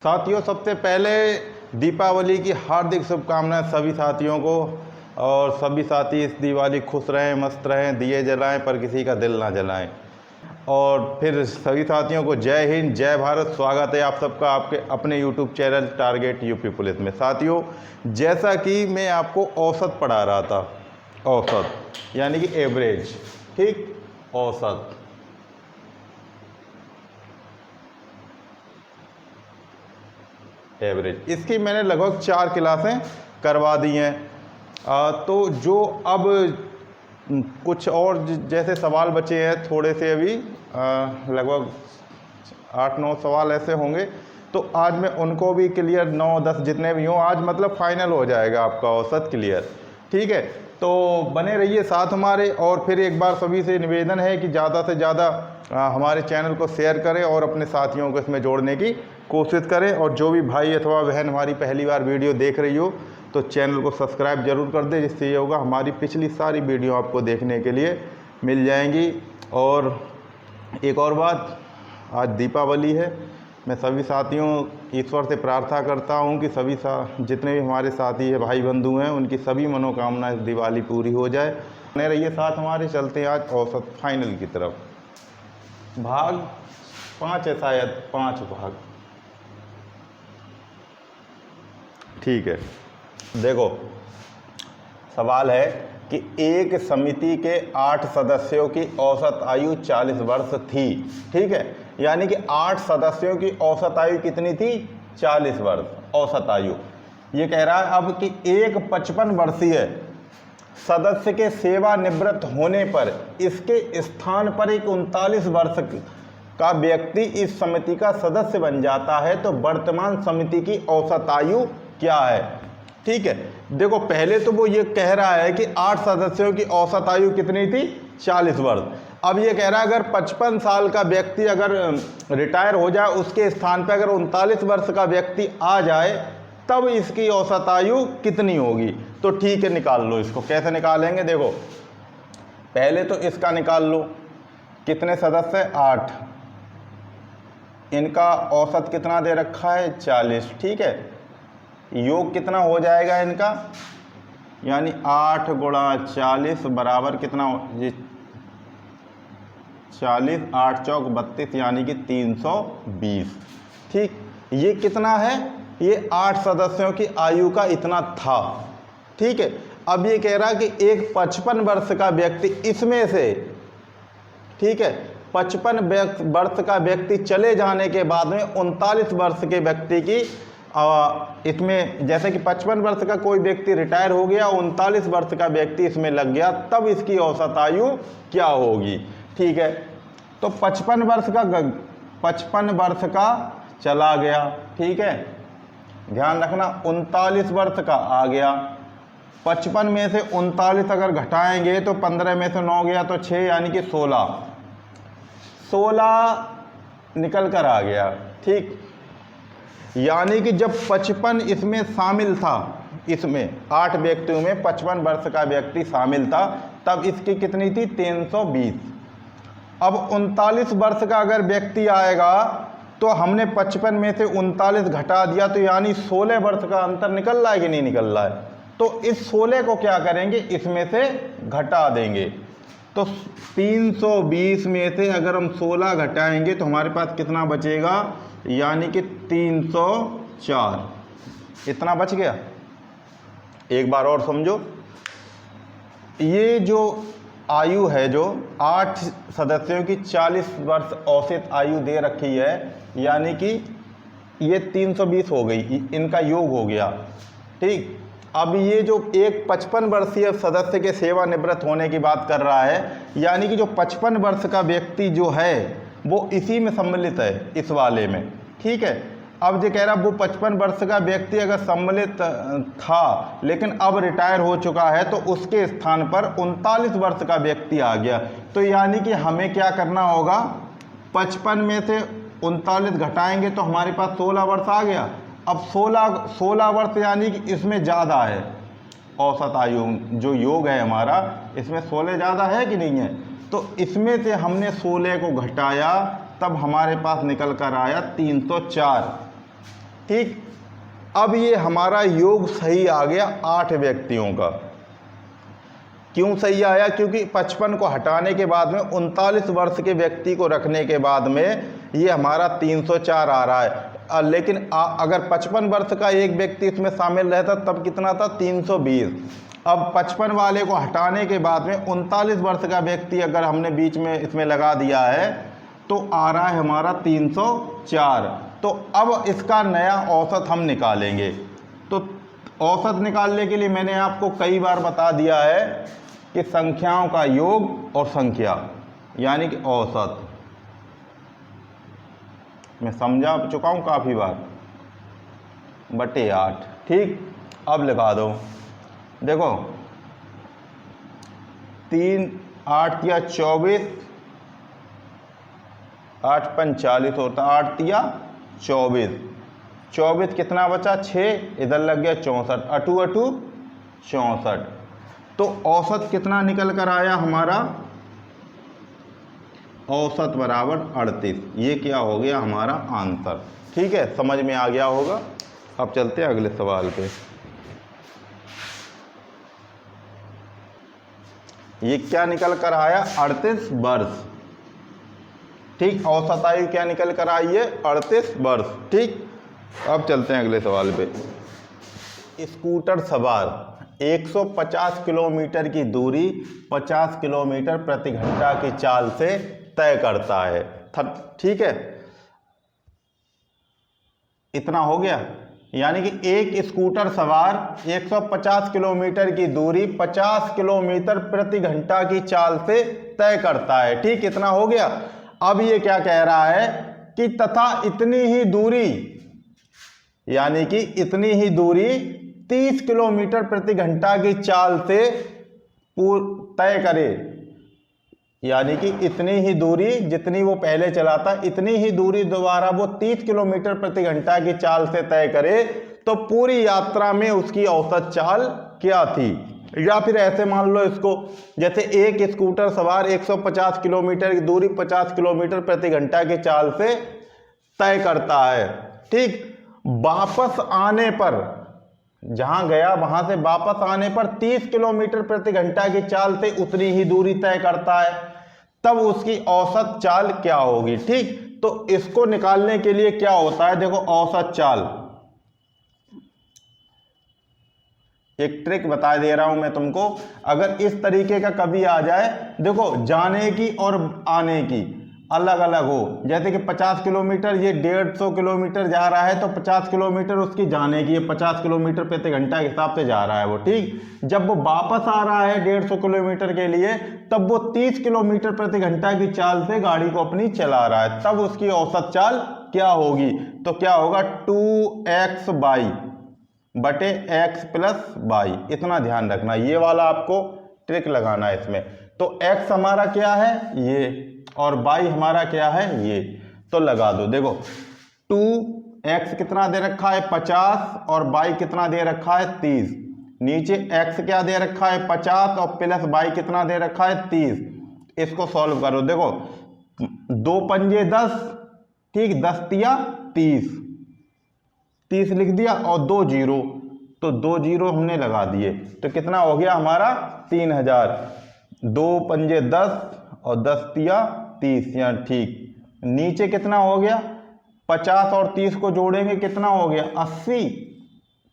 साथियों, सबसे पहले दीपावली की हार्दिक शुभकामनाएं सभी साथियों को। और सभी साथी इस दिवाली खुश रहें, मस्त रहें, दिए जलाएं पर किसी का दिल ना जलाएं। और फिर सभी साथियों को जय हिंद, जय भारत। स्वागत है आप सबका आपके अपने YouTube channel target UP police में। साथियों, जैसा कि मैं आपको औसत पढ़ा रहा था, औसत यानी कि एवरेज, ठीक, औसत। एवरेज इसकी मैंने लगभग 4 क्लासें करवा दी हैं। तो जो अब कुछ और जैसे सवाल बचे हैं थोड़े से, अभी लगभग 8-9 सवाल ऐसे होंगे, तो आज मैं उनको भी क्लियर 9-10 जितने भी हों, आज मतलब फाइनल हो जाएगा आपका औसत क्लियर। ठीक है, तो बने रहिए साथ हमारे। और फिर एक बार सभी से निवेदन है कि ज़्यादा से ज़्यादा हमारे चैनल को शेयर करें और अपने साथियों को इसमें जोड़ने की कोशिश करें। और जो भी भाई अथवा बहन हमारी पहली बार वीडियो देख रही हो तो चैनल को सब्सक्राइब जरूर कर दें, जिससे ये होगा हमारी पिछली सारी वीडियो आपको देखने के लिए मिल जाएंगी। और एक और बात, आज दीपावली है। मैं सभी साथियों ईश्वर से प्रार्थना करता हूं कि सभी जितने भी हमारे साथी है, भाई बंधु हैं, उनकी सभी मनोकामनाएं दिवाली पूरी हो जाए। बने रहिए साथ हमारे। चलते हैं आज औसत फाइनल की तरफ। भाग 5 है, शायद 5 भाग। ठीक है, देखो सवाल है कि एक समिति के 8 सदस्यों की औसत आयु 40 वर्ष थी। ठीक है, यानी कि 8 सदस्यों की औसत आयु कितनी थी? 40 वर्ष औसत आयु। ये कह रहा है अब कि एक 55 वर्षीय सदस्य के सेवानिवृत्त होने पर इसके स्थान पर एक 39 वर्ष का व्यक्ति इस समिति का सदस्य बन जाता है, तो वर्तमान समिति की औसत आयु क्या है? ठीक है, देखो पहले तो वो ये कह रहा है कि 8 सदस्यों की औसत आयु कितनी थी? 40 वर्ष। अब ये कह रहा है अगर 55 साल का व्यक्ति अगर रिटायर हो जाए, उसके स्थान पर अगर 39 वर्ष का व्यक्ति आ जाए, तब इसकी औसत आयु कितनी होगी? तो ठीक है, निकाल लो इसको। कैसे निकालेंगे? देखो पहले तो इसका निकाल लो, कितने सदस्य? 8। इनका औसत कितना दे रखा है? 40। ठीक है, योग कितना हो जाएगा इनका? यानी 8 × 40 बराबर कितना? ये 40, 8 चौक 32, यानी कि 320। ठीक, ये कितना है? ये 8 सदस्यों की आयु का इतना था। ठीक है, अब ये कह रहा कि एक 55 वर्ष का व्यक्ति इसमें से, ठीक है, 55 वर्ष का व्यक्ति चले जाने के बाद में 39 वर्ष के व्यक्ति की इसमें, जैसे कि 55 वर्ष का कोई व्यक्ति रिटायर हो गया, 39 वर्ष का व्यक्ति इसमें लग गया, तब इसकी औसत आयु क्या होगी? ठीक है, तो 55 वर्ष का चला गया। ठीक है, ध्यान रखना 39 वर्ष का आ गया। 55 में से 39 अगर घटाएंगे तो 15 में से 9 गया तो 6, यानी कि 16 निकल कर आ गया। ठीक, यानी कि जब 55 इसमें शामिल था, इसमें 8 व्यक्तियों में 55 वर्ष का व्यक्ति शामिल था, तब इसकी कितनी थी? 320। अब 39 वर्ष का अगर व्यक्ति आएगा तो हमने 55 में से 39 घटा दिया, तो यानी 16 वर्ष का अंतर निकल रहा है कि नहीं निकल रहा है? तो इस 16 को क्या करेंगे? इसमें से घटा देंगे। तो 320 में से अगर हम 16 घटाएंगे तो हमारे पास कितना बचेगा? यानी कि 304। इतना बच गया। एक बार और समझो, ये जो आयु है, जो 8 सदस्यों की 40 वर्ष औसत आयु दे रखी है, यानी कि ये 320 हो गई, इनका योग हो गया। ठीक, अब ये जो एक 55 वर्षीय सदस्य के सेवानिवृत्त होने की बात कर रहा है, यानी कि जो 55 वर्ष का व्यक्ति जो है वो इसी में सम्मिलित है, इस वाले में। ठीक है, अब जो कह रहा वो 55 वर्ष का व्यक्ति अगर सम्मिलित था लेकिन अब रिटायर हो चुका है, तो उसके स्थान पर 39 वर्ष का व्यक्ति आ गया। तो यानी कि हमें क्या करना होगा? 55 में से 39 घटाएंगे तो हमारे पास 16 वर्ष आ गया। अब 16 वर्ष यानी कि इसमें ज़्यादा है औसत आयु, जो योग है हमारा, इसमें 16 ज़्यादा है कि नहीं है? तो इसमें से हमने 16 को घटाया, तब हमारे पास निकल कर आया 304। ठीक, अब ये हमारा योग सही आ गया 8 व्यक्तियों का। क्यों सही आया? क्योंकि 55 को हटाने के बाद में 39 वर्ष के व्यक्ति को रखने के बाद में ये हमारा 304 आ रहा है। लेकिन अगर 55 वर्ष का एक व्यक्ति इसमें शामिल रहता तब कितना था? 320। अब 55 वाले को हटाने के बाद में 39 वर्ष का व्यक्ति अगर हमने बीच में इसमें लगा दिया है तो आ रहा है हमारा 304। तो अब इसका नया औसत हम निकालेंगे। तो औसत निकालने के लिए मैंने आपको कई बार बता दिया है कि संख्याओं का योग और संख्या यानी कि औसत, मैं समझा चुका हूँ काफ़ी बार, बटे 8। ठीक, अब लगा दो। देखो 3 8 या 24, 8 5 40 होता, 8 तिया 24, 24 कितना बचा? 6, इधर लग गया 64, अटू अटू 64। तो औसत कितना निकल कर आया हमारा? औसत बराबर 38। ये क्या हो गया हमारा आंसर। ठीक है, समझ में आ गया होगा। अब चलते हैं अगले सवाल पे। ये क्या निकल कर आया? 38 वर्ष। ठीक, औसत आयु क्या निकल कर आई है? 38 वर्ष। ठीक, अब चलते हैं अगले सवाल पे। स्कूटर सवार 150 किलोमीटर की दूरी 50 किलोमीटर प्रति घंटा की चाल से तय करता है। ठीक है, इतना हो गया। यानी कि एक स्कूटर सवार 150 किलोमीटर की दूरी 50 किलोमीटर प्रति घंटा की चाल से तय करता है। ठीक, इतना हो गया। अब ये क्या कह रहा है कि तथा इतनी ही दूरी, यानी कि इतनी ही दूरी 30 किलोमीटर प्रति घंटा की चाल से तय करे। यानी कि इतनी ही दूरी जितनी वो पहले चलाता, इतनी ही दूरी दोबारा वो 30 किलोमीटर प्रति घंटा की चाल से तय करे, तो पूरी यात्रा में उसकी औसत चाल क्या थी? या फिर ऐसे मान लो इसको, जैसे एक स्कूटर सवार 150 किलोमीटर की दूरी 50 किलोमीटर प्रति घंटा की चाल से तय करता है। ठीक, वापस आने पर, जहां गया वहां से वापस आने पर 30 किलोमीटर प्रति घंटा की चाल से उतनी ही दूरी तय करता है, तब उसकी औसत चाल क्या होगी? ठीक, तो इसको निकालने के लिए क्या होता है? देखो औसत चाल, एक ट्रिक बता दे रहा हूं मैं तुमको। अगर इस तरीके का कभी आ जाए, देखो जाने की और आने की अलग अलग हो, जैसे कि 50 किलोमीटर ये 150 किलोमीटर जा रहा है, तो 50 किलोमीटर उसकी जाने की है, 50 किलोमीटर प्रति घंटा के हिसाब से जा रहा है वो। ठीक, जब वो वापस आ रहा है 150 किलोमीटर के लिए, तब वो 30 किलोमीटर प्रति घंटा की चाल से गाड़ी को अपनी चला रहा है, तब उसकी औसत चाल क्या होगी? तो क्या होगा? 2x बाई बटे x प्लस बाई। इतना ध्यान रखना, ये वाला आपको ट्रिक लगाना है इसमें। तो x हमारा क्या है? ये, और y हमारा क्या है? ये। तो लगा दो। देखो 2x कितना दे रखा है? 50, और y कितना दे रखा है? 30। नीचे x क्या दे रखा है? 50, और प्लस y कितना दे रखा है? 30। इसको सॉल्व करो। देखो 2 पंजे 10, ठीक, 10 तिया 30, 30 लिख दिया, और 2 जीरो, तो 2 जीरो हमने लगा दिए, तो कितना हो गया हमारा? 3000। 2 पंजे 10 और 10 तिया 30, यहाँ ठीक। नीचे कितना हो गया? 50 और 30 को जोड़ेंगे कितना हो गया? 80।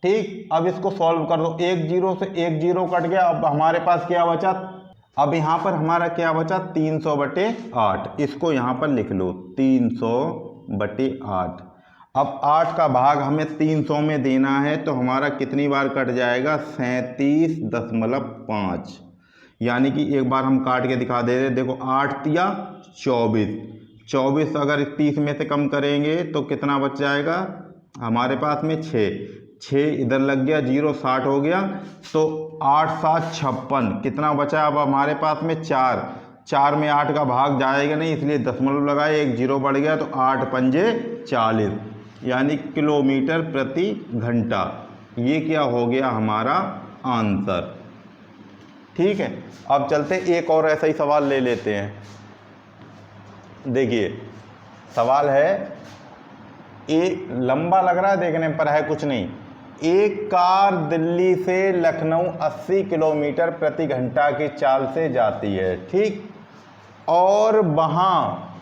ठीक, अब इसको सॉल्व कर दो। 1 जीरो से 1 जीरो कट गया। अब हमारे पास क्या बचा? अब यहाँ पर हमारा क्या बचा? 300 बटे 8। इसको यहाँ पर लिख लो, 300 बटे 8। अब 8 का भाग हमें 300 में देना है, तो हमारा कितनी बार कट जाएगा? 37.5। यानी कि एक बार हम काट के दिखा दे रहे। देखो 8 तिया 24, 24 अगर 30 में से कम करेंगे तो कितना बच जाएगा हमारे पास में? 6 इधर लग गया, 0 60 हो गया, तो 8 7 56। कितना बचा अब हमारे पास में? 4 में 8 का भाग जाएगा नहीं, इसलिए दशमलव लगाए, 1 जीरो बढ़ गया, तो 8 पंजे 40, यानी किलोमीटर प्रति घंटा। ये क्या हो गया हमारा आंसर। ठीक है, अब चलते एक और ऐसा ही सवाल ले लेते हैं। देखिए सवाल है एक लंबा लग रहा है देखने पर, है कुछ नहीं। एक कार दिल्ली से लखनऊ 80 किलोमीटर प्रति घंटा की चाल से जाती है, ठीक, और वहाँ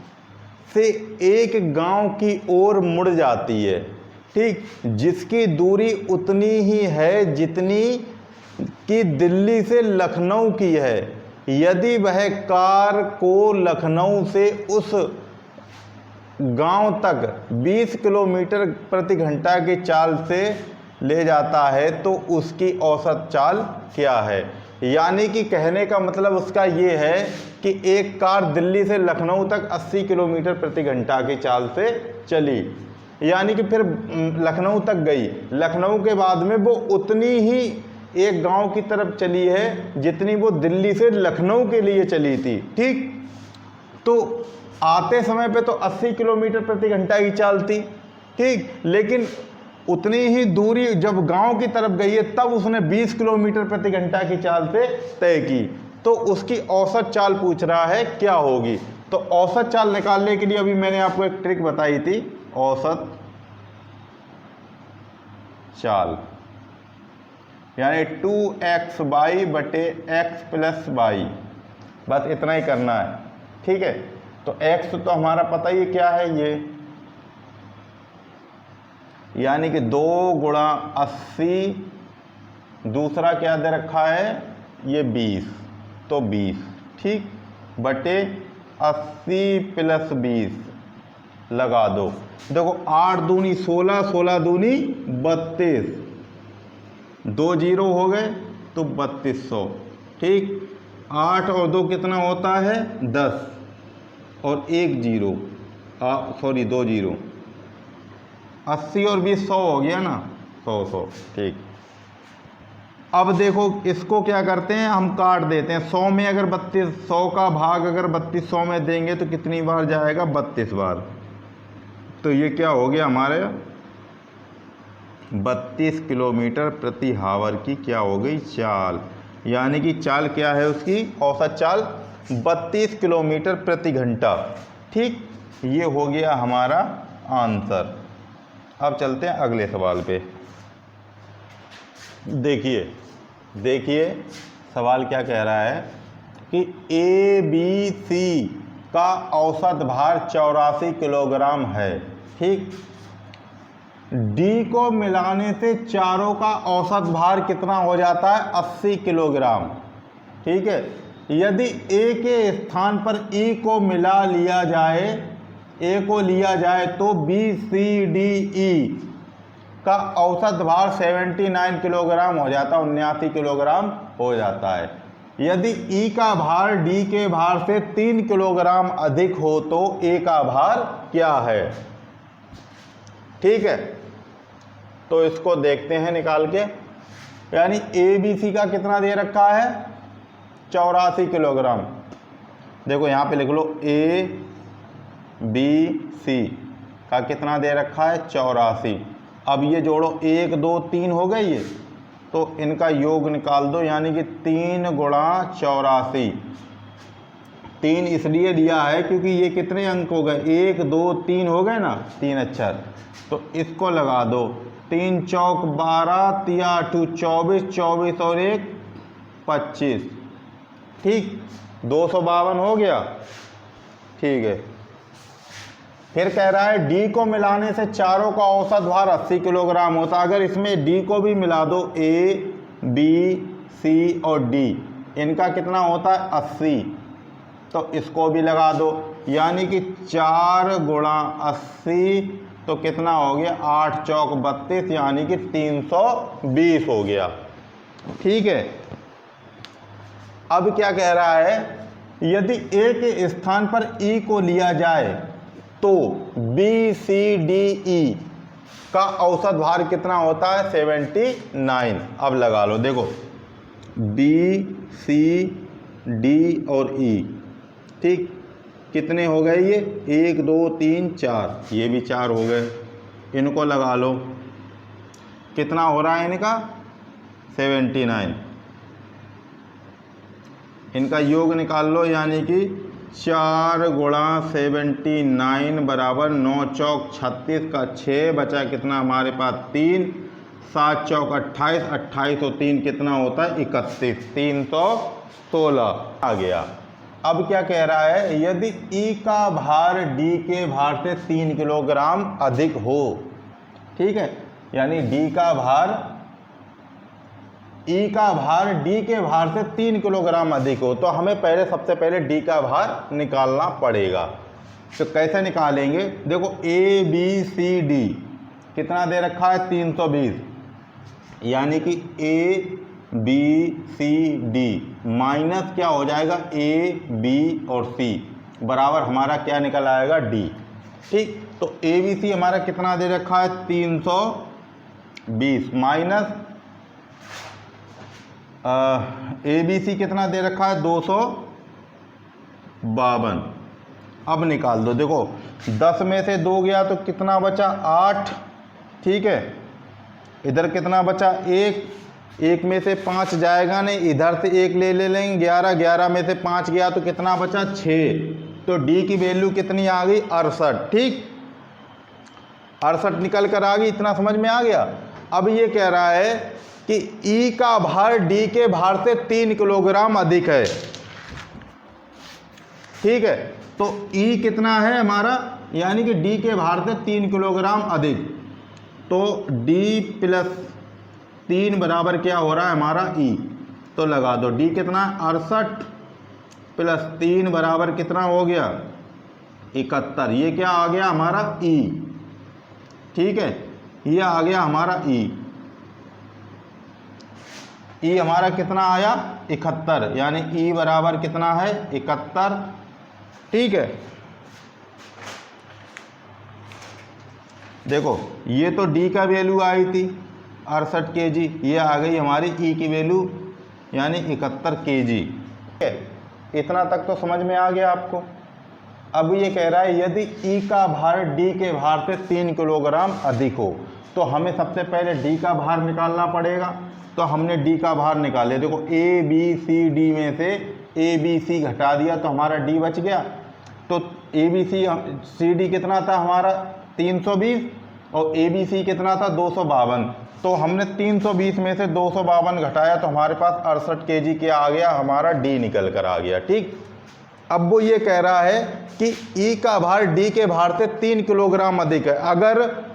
से एक गांव की ओर मुड़ जाती है, ठीक, जिसकी दूरी उतनी ही है जितनी कि दिल्ली से लखनऊ की है। यदि वह कार को लखनऊ से उस गांव तक 20 किलोमीटर प्रति घंटा की चाल से ले जाता है तो उसकी औसत चाल क्या है। यानी कि कहने का मतलब उसका ये है कि एक कार दिल्ली से लखनऊ तक 80 किलोमीटर प्रति घंटा की चाल से चली, यानी कि फिर लखनऊ तक गई, लखनऊ के बाद में वो उतनी ही एक गांव की तरफ चली है जितनी वो दिल्ली से लखनऊ के लिए चली थी, ठीक। तो आते समय पे तो 80 किलोमीटर प्रति घंटा की चाल थी, ठीक, लेकिन उतनी ही दूरी जब गांव की तरफ गई है तब उसने 20 किलोमीटर प्रति घंटा की चाल से तय की। तो उसकी औसत चाल पूछ रहा है क्या होगी। तो औसत चाल निकालने के लिए अभी मैंने आपको एक ट्रिक बताई थी, औसत चाल यानी 2xy बटे x प्लस वाई, बस इतना ही करना है, ठीक है। तो x तो हमारा पता ही क्या है, ये यानी कि 2 गुणा 80, दूसरा क्या दे रखा है ये 20, तो 20, ठीक, बटे 80 प्लस 20 लगा दो। देखो 8 दूनी 16, 16 दूनी 32, 2 जीरो हो गए तो 3200, ठीक। 8 और 2 कितना होता है 10 और 1 जीरो, सॉरी 2 जीरो, 80 और 20 100 हो गया ना, 100, ठीक। अब देखो इसको क्या करते हैं, हम काट देते हैं। 100 में अगर 100 का भाग अगर 3200 में देंगे तो कितनी बार जाएगा, 32 बार। तो ये क्या हो गया हमारे 32 किलोमीटर प्रति हावर की क्या हो गई चाल, यानी कि चाल क्या है उसकी, औसत चाल 32 किलोमीटर प्रति घंटा, ठीक। ये हो गया हमारा आंसर। अब चलते हैं अगले सवाल पे। देखिए सवाल क्या कह रहा है कि ABC का औसत भार 84 किलोग्राम है, ठीक। D को मिलाने से चारों का औसत भार कितना हो जाता है 80 किलोग्राम, ठीक है। यदि A के स्थान पर E को मिला लिया जाए, A को लिया जाए तो BCDE का औसत भार 79 किलोग्राम हो जाता है, 79 किलोग्राम हो जाता है। यदि E का भार D के भार से 3 किलोग्राम अधिक हो तो A का भार क्या है, ठीक है। तो इसको देखते हैं निकाल के, यानी ABC का कितना दे रखा है 84 किलोग्राम। देखो यहाँ पे लिख लो ABC का कितना दे रखा है 84। अब ये जोड़ो 1 2 3 हो गए ये, तो इनका योग निकाल दो, यानी कि 3 गुणा 84। 3 इसलिए दिया है क्योंकि ये कितने अंक हो गए, 1 2 3 हो गए ना, 3 अक्षर। तो इसको लगा दो, 3 चौक 12, 3 8 24, 24 और 1 25, ठीक, 252 हो गया, ठीक है। फिर कह रहा है D को मिलाने से चारों का औसत भार 80 किलोग्राम होता। अगर इसमें D को भी मिला दो, A B C और D, इनका कितना होता है 80, तो इसको भी लगा दो, यानी कि 4 गुणा 80 तो कितना हो गया 8 चौक 32, यानी कि 320 हो गया, ठीक है। अब क्या कह रहा है, यदि A के स्थान पर E को लिया जाए तो BCDE का औसत भार कितना होता है 79। अब लगा लो, देखो B C D और E, ठीक, कितने हो गए ये 1 2 3 4, ये भी 4 हो गए, इनको लगा लो, कितना हो रहा है इनका 79। इनका योग निकाल लो, यानी कि 4 गुणा 79 बराबर 9 चौक 36 का 6 बचा कितना हमारे पास 3, 7 चौक 28, 28 और 3 कितना होता है 31, 316 आ गया। अब क्या कह रहा है, यदि ई का भार डी के भार से 3 किलोग्राम अधिक हो, ठीक है, यानी डी का भार ई का भार डी के भार से 3 किलोग्राम अधिक हो, तो हमें सबसे पहले डी का भार निकालना पड़ेगा। तो कैसे निकालेंगे, देखो ए बी सी डी कितना दे रखा है 320, यानी कि A B C D minus क्या हो जाएगा ए बी और सी बराबर हमारा क्या निकल आएगा डी। ठीक, तो ए बी सी हमारा कितना दे रखा है 320 माइनस ए बी सी कितना दे रखा है 252। अब निकाल दो, देखो 10 में से 2 गया तो कितना बचा 8, ठीक है, इधर कितना बचा 1, 1 में से 5 जाएगा नहीं, इधर से 1 ले लेंगे 11, 11 में से 5 गया तो कितना बचा 6, तो डी की वैल्यू कितनी आ गई 68। ठीक, 68 निकल कर आ गई, इतना समझ में आ गया। अब ये कह रहा है कि ई का भार डी के भार से 3 किलोग्राम अधिक है, ठीक है, तो ई कितना है हमारा, यानी कि डी के भार से 3 किलोग्राम अधिक, तो डी प्लस 3 बराबर क्या हो रहा है हमारा ई, तो लगा दो डी कितना 68 प्लस 3 बराबर कितना हो गया 71, ये क्या आ गया हमारा ई, ठीक है, ये आ गया हमारा ई हमारा कितना आया 71, यानी ई बराबर कितना है 71, ठीक है। देखो ये तो डी का वैल्यू आई थी 68 kg, ये आ गई हमारी ई की वैल्यू यानी 71 kg, ठीक है, इतना तक तो समझ में आ गया आपको। अब ये कह रहा है यदि ई का भार डी के भार से 3 किलोग्राम अधिक हो, तो हमें सबसे पहले डी का भार निकालना पड़ेगा। तो हमने डी का भार निकाले, देखो ए बी सी डी में से ए बी सी घटा दिया तो हमारा डी बच गया, तो ए बी सी डी कितना था हमारा 320 और ए बी सी कितना था 252, तो हमने 320 में से 252 घटाया तो हमारे पास 68 kg क्या आ गया हमारा डी निकल कर आ गया। ठीक, अब वो ये कह रहा है कि ई का भार डी के भार से 3 किलोग्राम अधिक है, अगर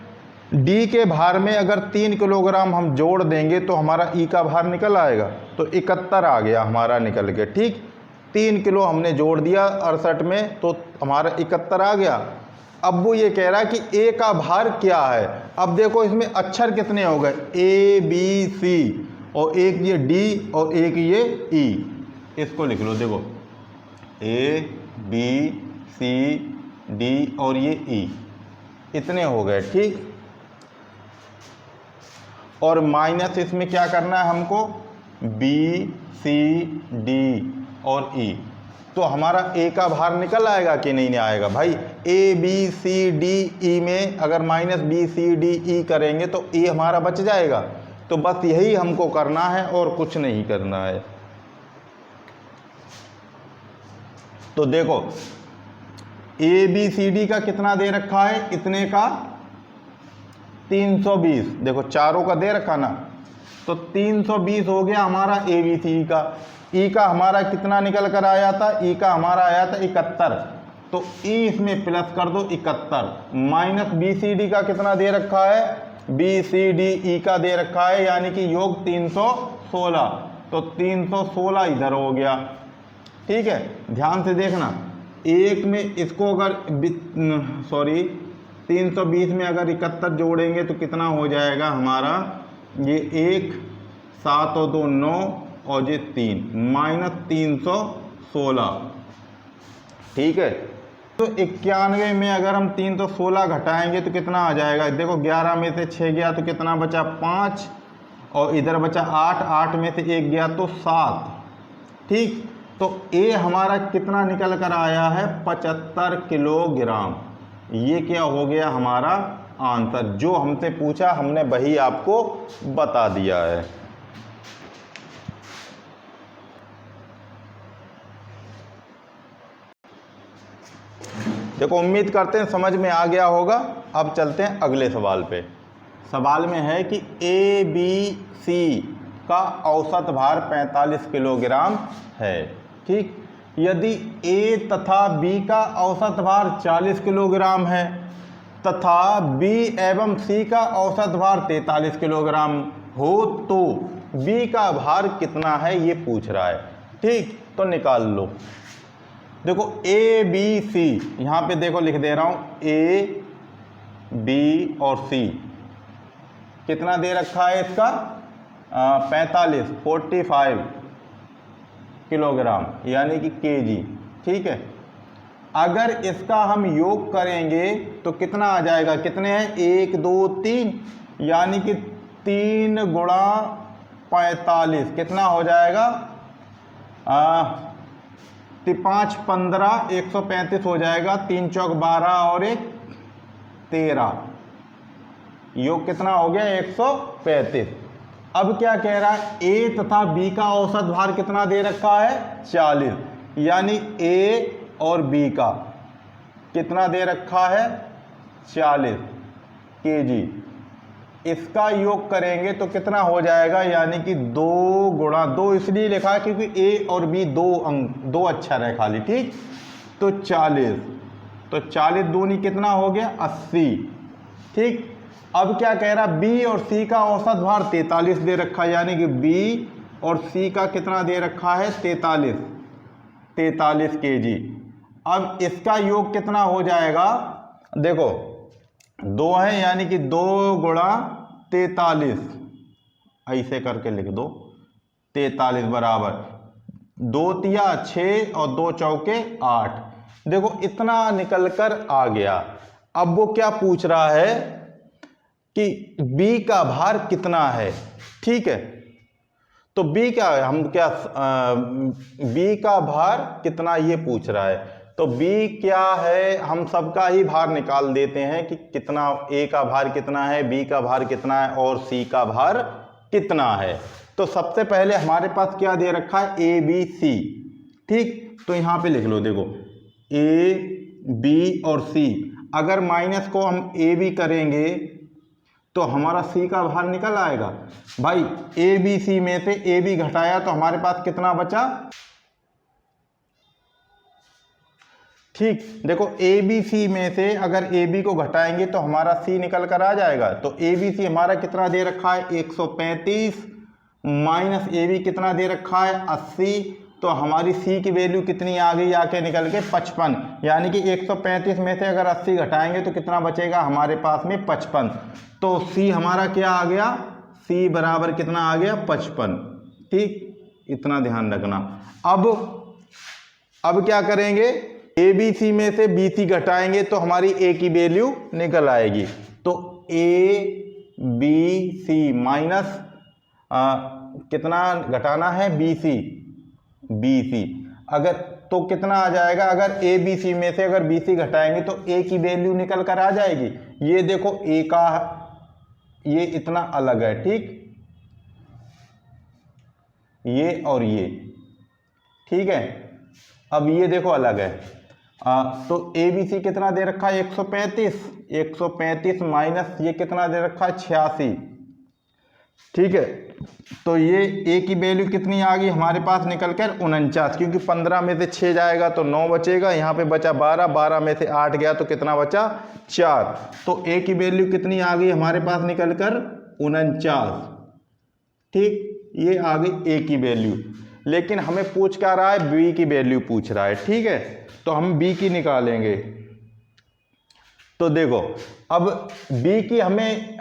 डी के भार में अगर 3 किलोग्राम हम जोड़ देंगे तो हमारा ई का भार निकल आएगा, तो 71 आ गया हमारा निकल के। ठीक, 3 किलो हमने जोड़ दिया 68 में तो हमारा 71 आ गया। अब वो ये कह रहा है कि ए का भार क्या है। अब देखो इसमें अक्षर कितने हो गए, ए बी सी, और एक ये डी और एक ये ई, इसको लिख लो। देखो ए बी सी डी और ये ई, इतने हो गए। ठीक, और माइनस इसमें क्या करना है हमको, बी सी डी और ई, तो हमारा ए का भार निकल आएगा कि नहीं आएगा भाई। ए बी सी डी ई में अगर minus B C D E करेंगे तो ए हमारा बच जाएगा। तो बस यही हमको करना है और कुछ नहीं करना है। तो देखो ए बी सी डी का कितना दे रखा है, इतने का 320, देखो चारों का दे रखा ना, तो 320 हो गया हमारा ए बी सी का। ई का हमारा कितना निकल कर आया था, ई का हमारा आया था 71, तो ई इसमें प्लस कर दो 71, माइनस बी सी डी का कितना दे रखा है, बी सी डी ई का दे रखा है, यानी कि योग 316, तो 316 इधर हो गया। ठीक है, ध्यान से देखना, एक में इसको अगर 320 में अगर 71 जोड़ेंगे तो कितना हो जाएगा हमारा, ये 1 7 और 2 9 और ये 3 माइनस 316। ठीक है, तो 91 में अगर हम 316 घटाएंगे तो कितना आ जाएगा, देखो 11 में से 6 गया तो कितना बचा 5, और इधर बचा 8, 8 में से 1 गया तो 7। ठीक, तो ए हमारा कितना निकल कर आया है 75 किलोग्राम। ये क्या हो गया हमारा आंसर, जो हमसे पूछा हमने वही आपको बता दिया है। देखो उम्मीद करते हैं समझ में आ गया होगा। अब चलते हैं अगले सवाल पे। सवाल में है कि ए बी सी का औसत भार 45 किलोग्राम है। ठीक, यदि ए तथा बी का औसत भार 40 किलोग्राम है तथा बी एवं सी का औसत भार 43 किलोग्राम हो तो बी का भार कितना है ये पूछ रहा है। ठीक, तो निकाल लो। देखो ए बी सी, यहाँ पे देखो लिख दे रहा हूँ, ए बी और सी कितना दे रखा है इसका 45 किलोग्राम यानी कि केजी। ठीक है, अगर इसका हम योग करेंगे तो कितना आ जाएगा, कितने हैं 1 2 3 यानी कि 3 गुणा 45 कितना हो जाएगा 5 15 135 हो जाएगा। 3 चौक 12 और 1 13, योग कितना हो गया 135। अब क्या कह रहा है, ए तथा बी का औसत भार कितना दे रखा है 40, यानी ए और बी का कितना दे रखा है 40 केजी। इसका योग करेंगे तो कितना हो जाएगा, यानी कि 2 गुणा 2 इसलिए लिखा है क्योंकि ए और बी दो अक्षर है खाली। ठीक, तो 40, तो 40 दूनी कितना हो गया 80। ठीक, अब क्या कह रहा है, बी और सी का औसत भार 43 दे रखा है, यानी कि बी और सी का कितना दे रखा है 43 केजी। अब इसका योग कितना हो जाएगा, देखो 2 है यानी कि 2 गुणा 43, ऐसे करके लिख दो 43 बराबर 2 तिया 6 और 2 चौके 8। देखो इतना निकल कर आ गया। अब वो क्या पूछ रहा है कि B का भार कितना है। ठीक है, तो B क्या है, हम क्या B का भार कितना ये पूछ रहा है, तो B क्या है, हम सबका ही भार निकाल देते हैं कि कितना, A का भार कितना है, B का भार कितना है और C का भार कितना है। तो सबसे पहले हमारे पास क्या दे रखा है A B C। ठीक, तो यहाँ पे लिख लो, देखो A B और C, अगर माइनस को हम A B करेंगे तो हमारा C का भार निकल आएगा। भाई A B C में से A B घटाया तो हमारे पास कितना बचा। ठीक, देखो A B C में से अगर A B को घटाएंगे तो हमारा C निकल कर आ जाएगा। तो A B C हमारा कितना दे रखा है 135 माइनस A B कितना दे रखा है 80, तो हमारी C की वैल्यू कितनी आ गई आके निकल के 55, यानी कि 135 में से अगर 80 घटाएंगे तो कितना बचेगा हमारे पास में 55। तो C हमारा क्या आ गया, C बराबर कितना आ गया 55। ठीक, इतना ध्यान रखना। अब क्या करेंगे, ए बी सी में से बी सी घटाएंगे तो हमारी ए की वैल्यू निकल आएगी। तो ए बी सी माइनस कितना घटाना है बी सी, अगर तो कितना आ जाएगा, अगर ए बी सी में से अगर बी सी घटाएंगे तो ए की वैल्यू निकल कर आ जाएगी। ये देखो ए का ये इतना अलग है। ठीक, ये और ये, ठीक है, अब ये देखो अलग है। तो ए बी सी कितना दे रखा है 135 माइनस ये कितना दे रखा है 86। ठीक है, तो ये ए की वैल्यू कितनी आ गई हमारे पास निकल कर 49, क्योंकि 15 में से 6 जाएगा तो 9 बचेगा, यहाँ पे बचा 12 में से 8 गया तो कितना बचा 4। तो ए की वैल्यू कितनी आ गई हमारे पास निकल कर 49। ठीक, ये आ गई ए की वैल्यू, लेकिन हमें पूछ क्या रहा है बी की वैल्यू पूछ रहा है। ठीक है, तो हम बी की निकालेंगे। तो देखो अब बी की हमें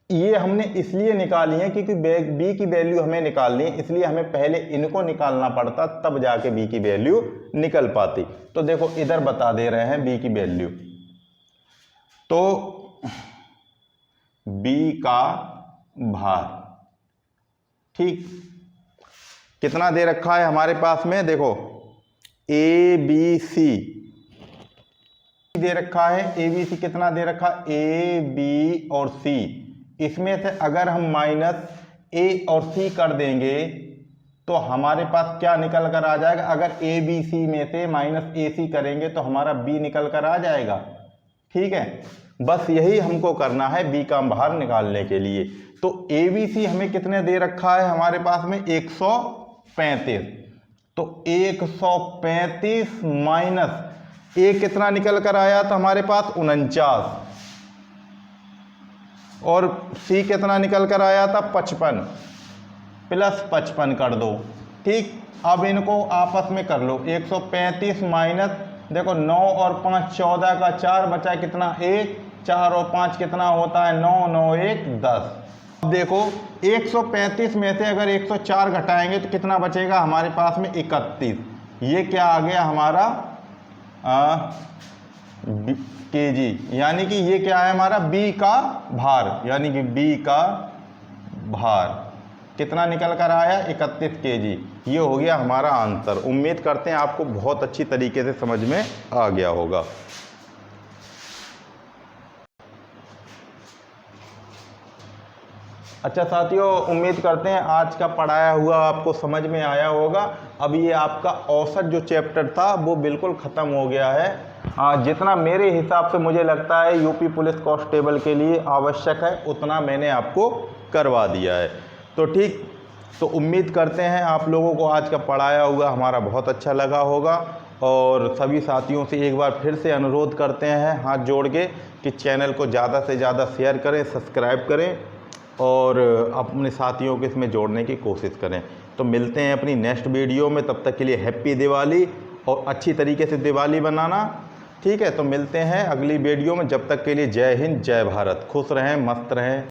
ये हमने इसलिए निकाली है क्योंकि बी की वैल्यू हमें निकालनी है, इसलिए हमें पहले इनको निकालना पड़ता तब जाके बी की वैल्यू निकल पाती। तो देखो इधर बता दे रहे हैं बी की वैल्यू, तो बी का भार ठीक कितना दे रखा है हमारे पास में, देखो ए बी सी दे रखा है, ए बी सी कितना दे रखा है ए बी और सी, इसमें से अगर हम माइनस ए और सी कर देंगे तो हमारे पास क्या निकल कर आ जाएगा, अगर ए बी सी में से माइनस ए सी करेंगे तो हमारा बी निकल कर आ जाएगा। ठीक है, बस यही हमको करना है बी का बाहर निकालने के लिए। तो ए बी सी हमें कितने दे रखा है हमारे पास में 135, तो 135 माइनस ए कितना निकल कर आया था हमारे पास 49, और सी कितना निकल कर आया था 55, प्लस 55 कर दो। ठीक, अब इनको आपस में कर लो, 135 माइनस, देखो 9 और 5 14 का 4 बचा कितना 1, 4 और 5 कितना होता है 9, 9 1 10। अब देखो 135 में से अगर 104 घटाएंगे तो कितना बचेगा हमारे पास में 31। ये क्या आ गया हमारा केजी, यानी कि ये क्या है हमारा बी का भार, यानी कि बी का भार कितना निकल कर आया 31 केजी। ये हो गया हमारा आंसर। उम्मीद करते हैं आपको बहुत अच्छी तरीके से समझ में आ गया होगा। अच्छा साथियों, उम्मीद करते हैं आज का पढ़ाया हुआ आपको समझ में आया होगा। अब ये आपका औसत जो चैप्टर था वो बिल्कुल ख़त्म हो गया है। जितना मेरे हिसाब से मुझे लगता है यूपी पुलिस कांस्टेबल के लिए आवश्यक है उतना मैंने आपको करवा दिया है। तो ठीक, तो उम्मीद करते हैं आप लोगों को आज का पढ़ाया हुआ हमारा बहुत अच्छा लगा होगा। और सभी साथियों से एक बार फिर से अनुरोध करते हैं हाथ जोड़ के कि चैनल को ज़्यादा से ज़्यादा शेयर करें, सब्सक्राइब करें और अपने साथियों को इसमें जोड़ने की कोशिश करें। तो मिलते हैं अपनी नेक्स्ट वीडियो में, तब तक के लिए हैप्पी दिवाली और अच्छी तरीके से दिवाली बनाना। ठीक है, तो मिलते हैं अगली वीडियो में, जब तक के लिए जय हिंद जय भारत, खुश रहें मस्त रहें।